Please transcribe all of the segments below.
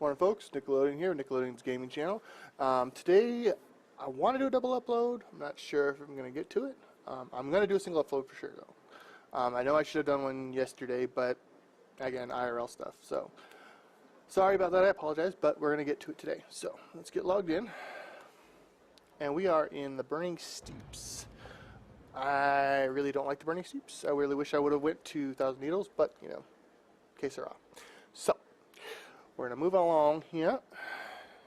Morning folks, Nickelodeon here, Nickelodeon's gaming channel. Today I want to do a double upload. I'm not sure if I'm going to get to it. I'm going to do a single upload for sure though. I know I should have done one yesterday, but again, IRL stuff. So sorry about that, I apologize, but we're going to get to it today. So let's get logged in. And we are in the Burning Steeps. I really don't like the Burning Steeps. I really wish I would have went to Thousand Needles, but you know, que sera. So we're going to move along here,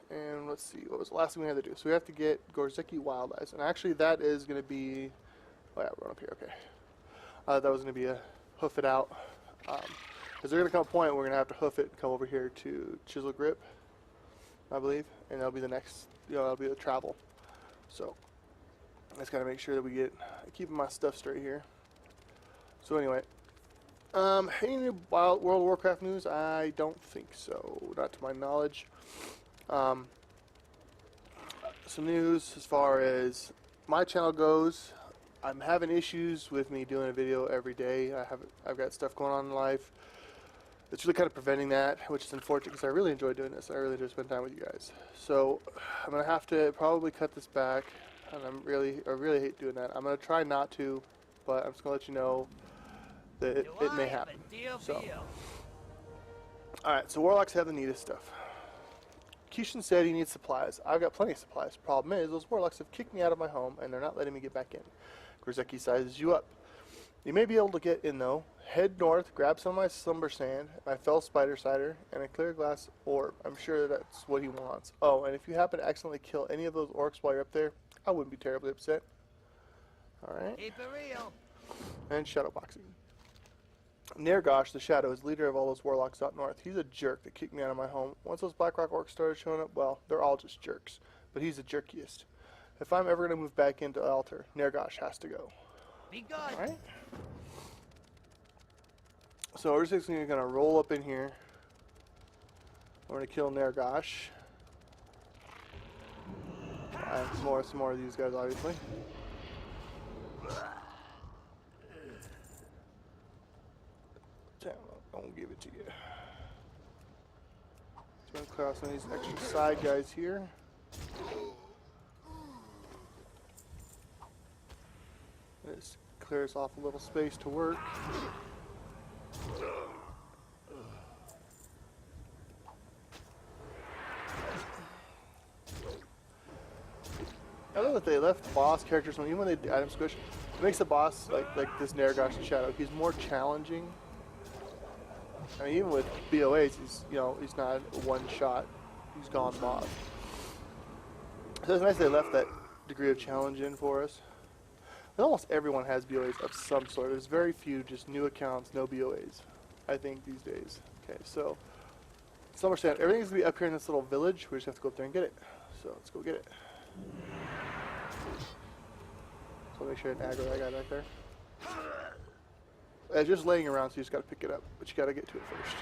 and let's see, what was the last thing we had to do? So we have to get Gorzeki Wild Eyes, and actually that is going to be, oh yeah, we're up here, okay. That was going to be a hoof it out, because there's going to come a point where we're going to have to hoof it and come over here to Chisel Grip, I believe, and that'll be the next, that'll be the travel. So I just got to make sure that we get, keeping my stuff straight here. So anyway. Any new World of Warcraft news? I don't think so, not to my knowledge. Some news as far as my channel goes. I'm having issues with me doing a video every day. I've got stuff going on in life. It's really kind of preventing that, which is unfortunate because I really enjoy doing this. I really do spend time with you guys. So I'm gonna have to probably cut this back, and I really hate doing that. I'm gonna try not to, but I'm just gonna let you know that it may happen. So, alright, so Warlocks have the neatest stuff. Kishin said he needs supplies. I've got plenty of supplies. Problem is, those Warlocks have kicked me out of my home, and they're not letting me get back in. Gorzeki sizes you up. You may be able to get in, though. Head north, grab some of my slumber sand, my fell spider cider, and a clear glass orb. I'm sure that's what he wants. Oh, and if you happen to accidentally kill any of those orcs while you're up there, I wouldn't be terribly upset. Alright. Keep it real. And shadowboxing. Nergosh, the Shadow, is leader of all those warlocks out north. He's a jerk that kicked me out of my home. Once those Blackrock Orcs started showing up, well, they're all just jerks. But he's the jerkiest. If I'm ever going to move back into Altar, Nergosh has to go. Be good. Alright? So we're just going to roll up in here. We're going to kill Nergosh. Some more of these guys, obviously. Don't give it to you. So I'm going to clear out some of these extra side guys here. This clears off a little space to work. I love that they left boss characters, even when they do item squish, it makes the boss like this Nergosh the Shadow. He's more challenging. I mean, even with BOAs, he's not a one shot. He's gone mob. So it's nice they left that degree of challenge in for us. But almost everyone has BOAs of some sort. There's very few just new accounts, no BOAs, I think, these days. Okay, so Slumber Sand. Everything's going to be up here in this little village. We just have to go up there and get it. So let's go get it. So make sure I didn't aggro that guy back there. It's just laying around, so you just got to pick it up, but you got to get to it first.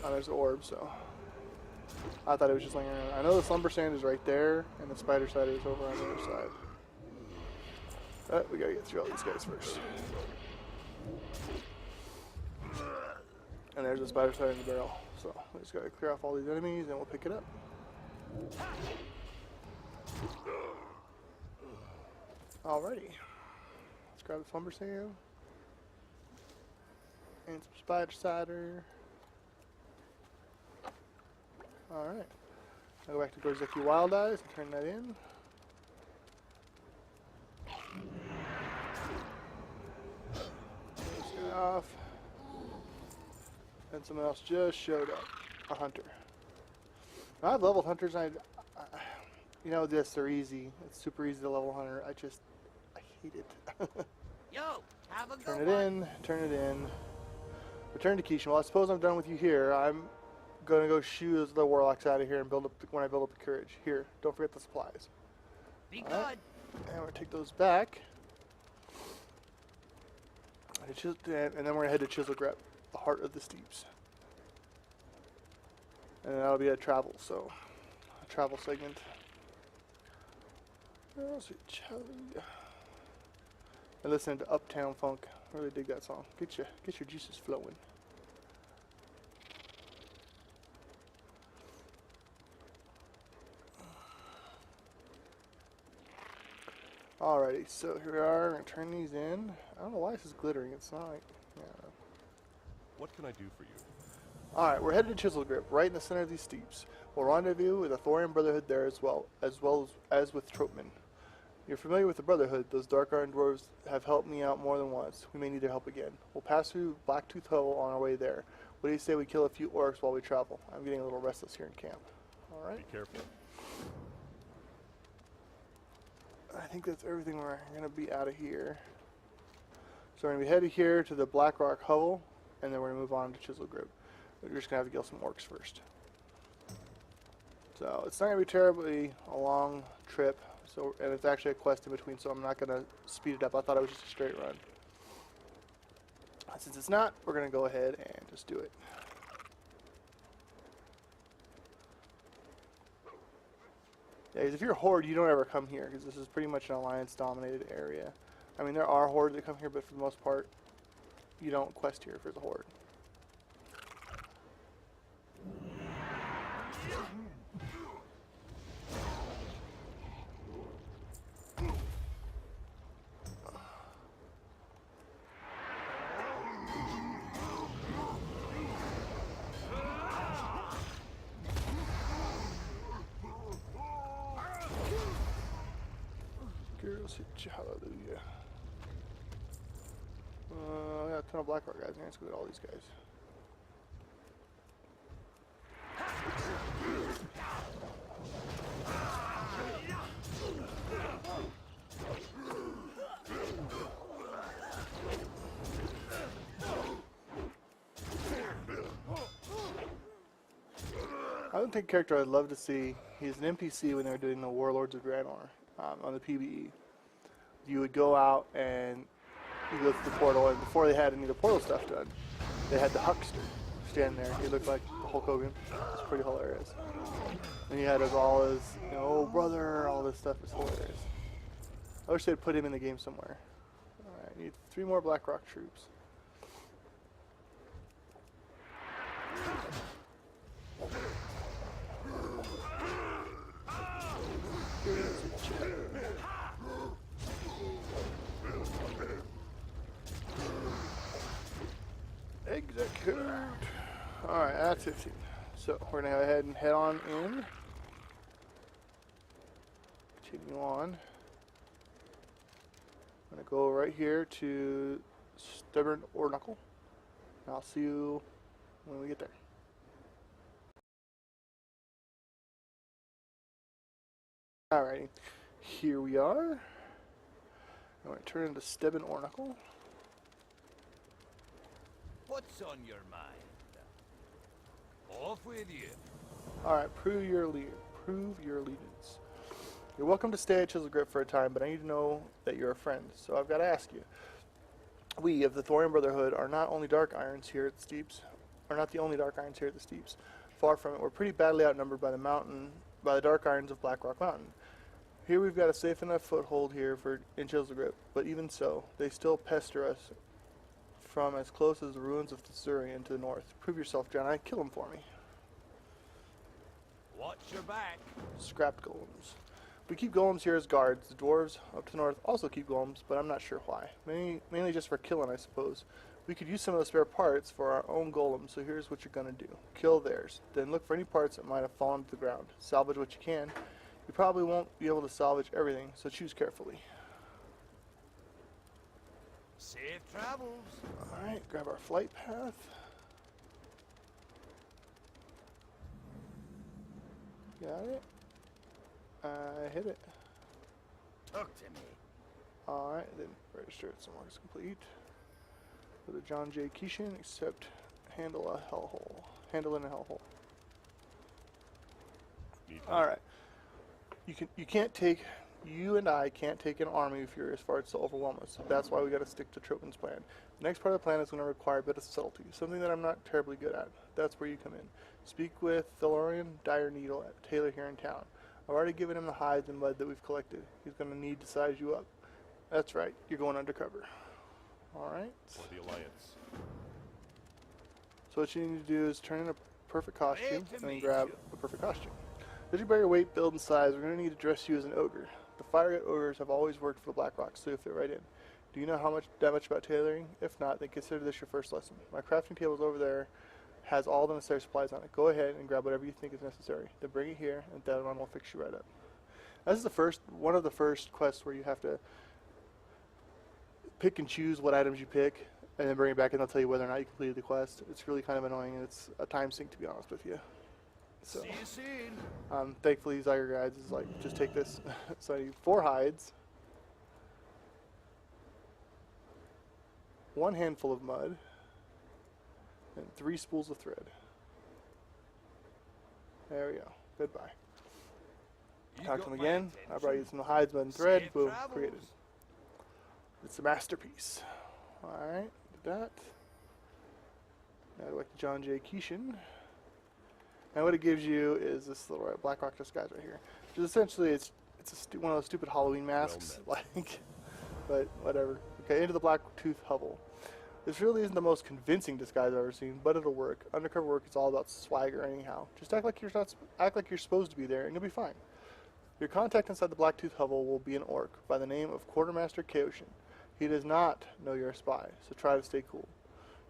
Oh, there's the orb, so I thought it was just laying around. I know the slumber sand is right there, and the spider cider is over on the other side. But we got to get through all these guys first. And there's the spider cider in the barrel. So we just got to clear off all these enemies, and we'll pick it up. Alrighty, let's grab the slumber sand and some spider cider. Alright, I'll go back to Gorzeki Wild Eyes and turn that in. This guy off. And someone else just showed up, a hunter. Now, I've leveled hunters, and they're easy. It's super easy to level hunter. I hate it. Yo, have a Turn it in. Return to Kishin. Well, I suppose I'm done with you here. I'm gonna go shoo the warlocks out of here and when I build up the courage. Here, don't forget the supplies. Be good. Right. And we're gonna take those back. And then we're gonna head to Chisel Grip, the heart of the steeps. And that'll be a travel segment. Where else? And listen to Uptown Funk. I really dig that song. Get your juices flowing. Alrighty, so here we are. We're gonna turn these in. I don't know why this is glittering. It's not like, yeah. What can I do for you? Alright, we're headed to Chisel Grip, right in the center of these steeps. We'll rendezvous with the Thorian Brotherhood there as well as with Troutman. You're familiar with the Brotherhood. Those Dark Iron Dwarves have helped me out more than once. We may need their help again. We'll pass through Blacktooth Hovel on our way there. What do you say we kill a few orcs while we travel? I'm getting a little restless here in camp. Alright. Be careful. I think that's everything. We're going to be out of here. So we're going to be headed here to the Blackrock Hovel, and then we're going to move on to Chisel Grip. We're just going to have to kill some orcs first. So it's not going to be terribly a long trip, and it's actually a quest in between, so I'm not going to speed it up. I thought it was just a straight run. Since it's not, we're going to go ahead and just do it. Yeah, because if you're a horde, you don't ever come here, because this is pretty much an alliance-dominated area. I mean, there are hordes that come here, but for the most part, you don't quest here if there's a horde. Hallelujah. I got a ton of Blackrock guys. Let's go get all these guys. I don't think a character I'd love to see. He's an NPC when they were doing the Warlords of Draenor on the PvE. You would go out and you go through the portal, and before they had any of the portal stuff done, they had the Huckster stand there. He looked like Hulk Hogan. It's pretty hilarious. And he had all his, oh brother, all this stuff is hilarious. I wish they'd put him in the game somewhere. Alright, I need 3 more Blackrock troops. Execute. Alright, that's 15. So we're going to go ahead and head on in. Continue on. I'm going to go right here to Stubborn Orknuckle. And I'll see you when we get there. Alrighty, here we are. I'm going to turn into Stubborn Orknuckle. What's on your mind? Off with you. Alright, prove your allegiance. You're welcome to stay at Chisel Grip for a time, but I need to know that you're a friend, so I've got to ask you. We of the Thorian Brotherhood are not only Dark Irons here at the Steeps, are not the only Dark Irons here at the Steeps. Far from it, we're pretty badly outnumbered by the Dark Irons of Blackrock Mountain. Here we've got a safe enough foothold here in Chisel Grip, but even so, they still pester us from as close as the ruins of Thesurian to the north. Prove yourself, Jedi. Kill him for me. Watch your back. Scrapped golems. We keep golems here as guards. The dwarves up to the north also keep golems, but I'm not sure why. Mainly just for killing, I suppose. We could use some of the spare parts for our own golems, so here's what you're going to do. Kill theirs. Then look for any parts that might have fallen to the ground. Salvage what you can. You probably won't be able to salvage everything, so choose carefully. Safe travels. Alright, grab our flight path. Got it. I hit it. Talk to me. Alright, then register it somewhere is complete. Go to John J. Keishan, except handle in a hellhole. Alright. You and I can't take an army of Furious Farts to overwhelm us. That's why we gotta stick to Troutman's plan. The next part of the plan is gonna require a bit of subtlety, something that I'm not terribly good at. That's where you come in. Speak with Thalorian Dire Needle at Taylor here in town. I've already given him the hides and mud that we've collected. He's gonna need to size you up. That's right, you're going undercover. Alright. or the Alliance? So what you need to do is turn in a perfect costume Great and to then meet grab you. a perfect costume. Judging by your weight, build, and size, we're going to need to dress you as an ogre. The fire ogres have always worked for the Blackrocks, so you'll fit right in. Do you know that much about tailoring? If not, then consider this your first lesson. My crafting table is over there, has all the necessary supplies on it. Go ahead and grab whatever you think is necessary. Then bring it here, and that one will fix you right up. This is one of the first quests where you have to pick and choose what items you pick, and then bring it back, and they'll tell you whether or not you completed the quest. It's really kind of annoying, and it's a time sink, to be honest with you. So, See you soon. thankfully, Zyger Guides is like, just take this. So I need 4 hides, 1 handful of mud, and 3 spools of thread. There we go. Goodbye. Talk to him again. I brought you some hides, mud, and thread. Safe Boom. travels. Created. It's a masterpiece. Alright, did that. Now go back to John J. Keeshan. And what it gives you is this little Blackrock disguise right here. Which is essentially, it's one of those stupid Halloween masks. Well Like, but whatever. Okay, into the Blacktooth hovel. This really isn't the most convincing disguise I've ever seen, but it'll work. Undercover work is all about swagger anyhow. Just act like you're supposed to be there, and you'll be fine. Your contact inside the Blacktooth hovel will be an orc by the name of Quartermaster Kaoshin. He does not know you're a spy, so try to stay cool.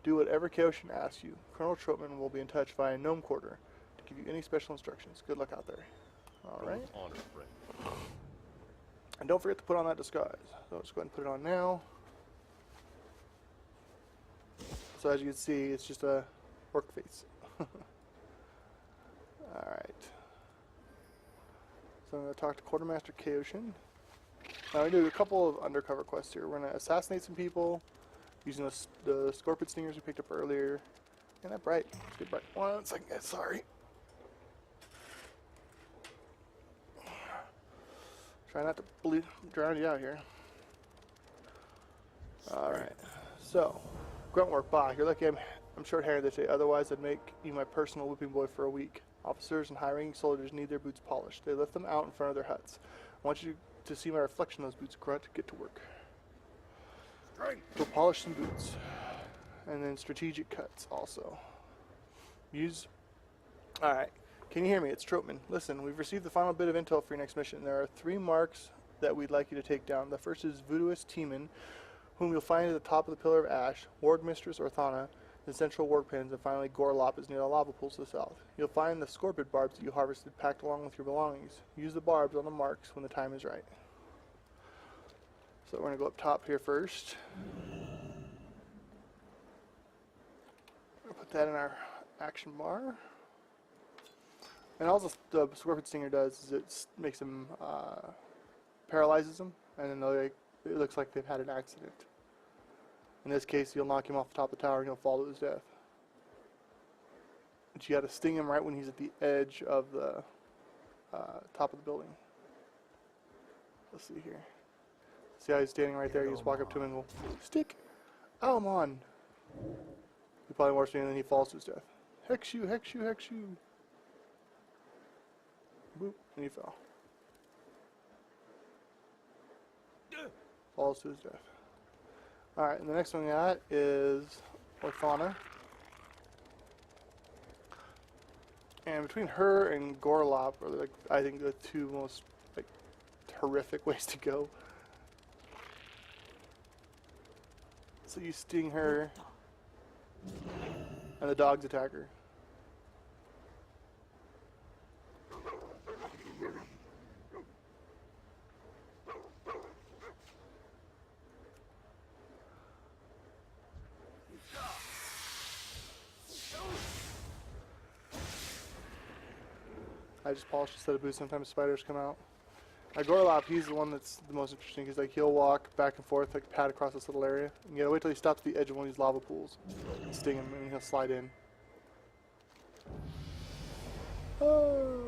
Do whatever Kaoshin asks you. Colonel Trotman will be in touch via Gnome Quarter to give you any special instructions. Good luck out there. Alright. With honor, friend. And don't forget to put on that disguise. So let's go ahead and put it on now. So as you can see, it's just a orc face. Alright. So I'm going to talk to Quartermaster Kaoshin. Now we do a couple of undercover quests here. We're going to assassinate some people using the scorpion stingers we picked up earlier. And that bright. Let's get bright. 1 second, guys. Sorry. Try not to drown you out here. Alright. So, grunt work. Bah, you're lucky I'm short-handed this day. Otherwise, I'd make you my personal whipping boy for a week. Officers and high-ranking soldiers need their boots polished. They lift them out in front of their huts. I want you to see my reflection in those boots. Grunt, get to work. Go polish some boots. And then strategic cuts also. Alright. Can you hear me? It's Trotman. Listen, we've received the final bit of intel for your next mission. There are 3 marks that we'd like you to take down. The first is Voodooist Teeman, whom you'll find at the top of the Pillar of Ash, Ward Mistress Orthana, the Central Work Pens, and finally Gorlop is near the lava pools to the south. You'll find the scorpion barbs that you harvested packed along with your belongings. Use the barbs on the marks when the time is right. So we're going to go up top here first. We'll put that in our action bar. And all the scorpion stinger does is it makes them, paralyzes them, and then it looks like they've had an accident. In this case, you'll knock him off the top of the tower and he'll fall to his death. But you got to sting him right when he's at the edge of the top of the building. Let's see here. See how he's standing right there? You just walk up to him and go, stick! Oh, I'm on! He probably more and then he falls to his death. Hex you, hex you, hex you! Boop, and he fell. Falls to his death. Alright, and the next one we got is Orthana. And between her and Gorlop are like, I think, the 2 most horrific ways to go. So you sting her, and the dogs attack her. I just polished a set of boots. Sometimes spiders come out. Gorlop, he's the one that's the most interesting. He's like, he'll walk back and forth, like pad across this little area. And you gotta wait till he stops at the edge of one of these lava pools. Sting him, and he'll slide in. Oh.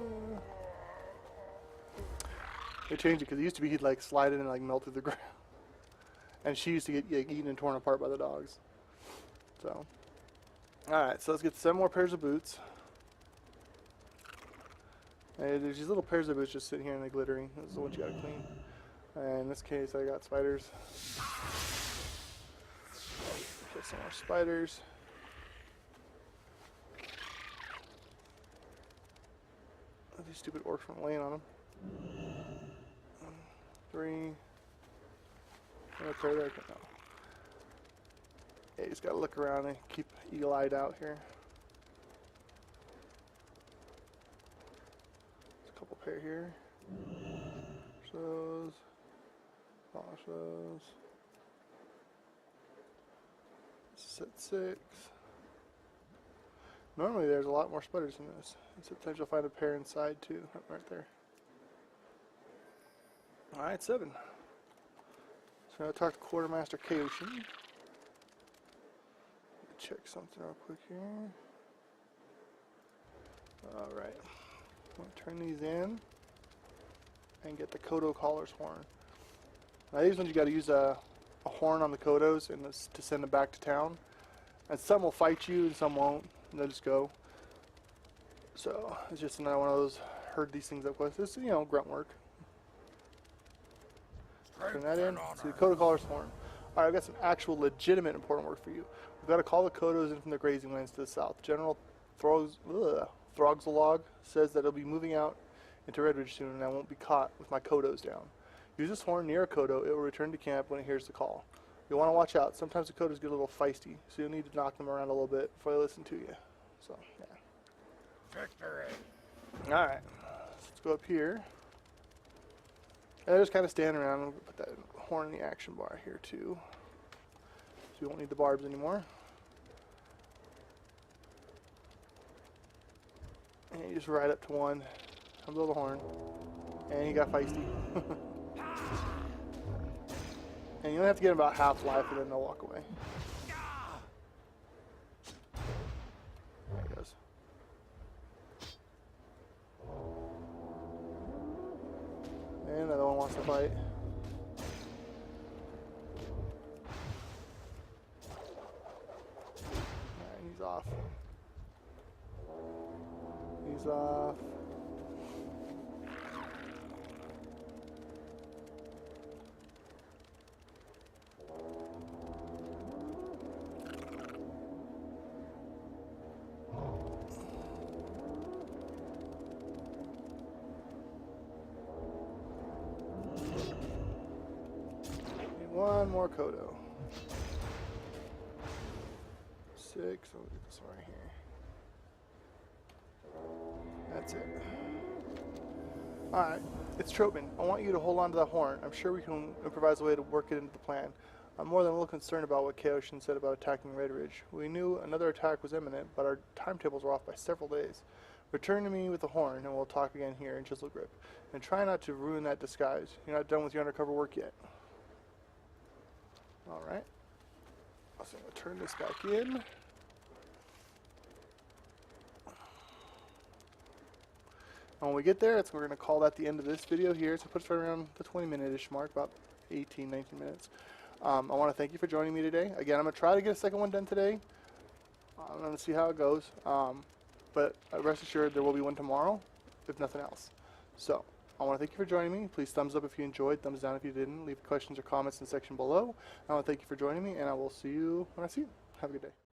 They changed it because it used to be he'd like slide in and like melt through the ground. And she used to get eaten and torn apart by the dogs. So, alright, so let's get 7 more pairs of boots. And there's these little pairs of boots just sitting here and they're glittering. This is the ones you gotta clean. And in this case, I got spiders. some more spiders. These stupid orcs weren't laying on them. 3. Okay, there. No. Yeah, you just gotta look around and keep eagle-eyed out here. There's a couple pair here. Those. Polish those. Set 6. Normally there's a lot more spiders in this. And sometimes you'll find a pair inside too, right there. Alright, 7. So I'll talk to Quartermaster Kayoshin. Check something real quick here. Alright. I'm going to turn these in and get the Kodo Caller's horn. Now these ones you got to use a horn on the Kodos and to send them back to town. And some will fight you and some won't. And they'll just go. So it's just another one of those herd these things up with. It's, you know, grunt work. Turn that in. See the Kodo Caller's horn. Alright, I've got some actual legitimate important work for you. We've got to call the Kodos in from the grazing lands to the south. General Throgzalog says that it'll be moving out into Redridge soon and I won't be caught with my Kodos down. Use this horn near a Kodo. It will return to camp when it hears the call. You'll want to watch out. Sometimes the Kodos get a little feisty, so you'll need to knock them around a little bit before they listen to you. So, yeah. Victory. Alright. Let's go up here. And I just kind of stand around and put that horn in the action bar here too. So you won't need the barbs anymore. And you just ride up to one, blow the horn, and he got feisty. And you only have to get him about half life and then they'll walk away. There he goes. And another one wants to fight. Alright, he's off. He's off. One more Kodo. 6. I'll get this one right here. That's it. Alright, it's Tropman. I want you to hold on to that horn. I'm sure we can improvise a way to work it into the plan. I'm more than a little concerned about what Kayoshin said about attacking Red Ridge. We knew another attack was imminent, but our timetables were off by several days. Return to me with the horn, and we'll talk again here in Chisel Grip. And try not to ruin that disguise. You're not done with your undercover work yet. Alright. So I'm going to turn this back in. And when we get there, we're going to call that the end of this video here. So it puts us right around the 20-minute-ish mark, about 18, 19 minutes. I want to thank you for joining me today. Again, I'm going to try to get a second one done today. I'm going to see how it goes. But rest assured, there will be one tomorrow, if nothing else. So, I want to thank you for joining me. Please thumbs up if you enjoyed, thumbs down if you didn't. Leave questions or comments in the section below. I want to thank you for joining me, and I will see you when I see you. Have a good day.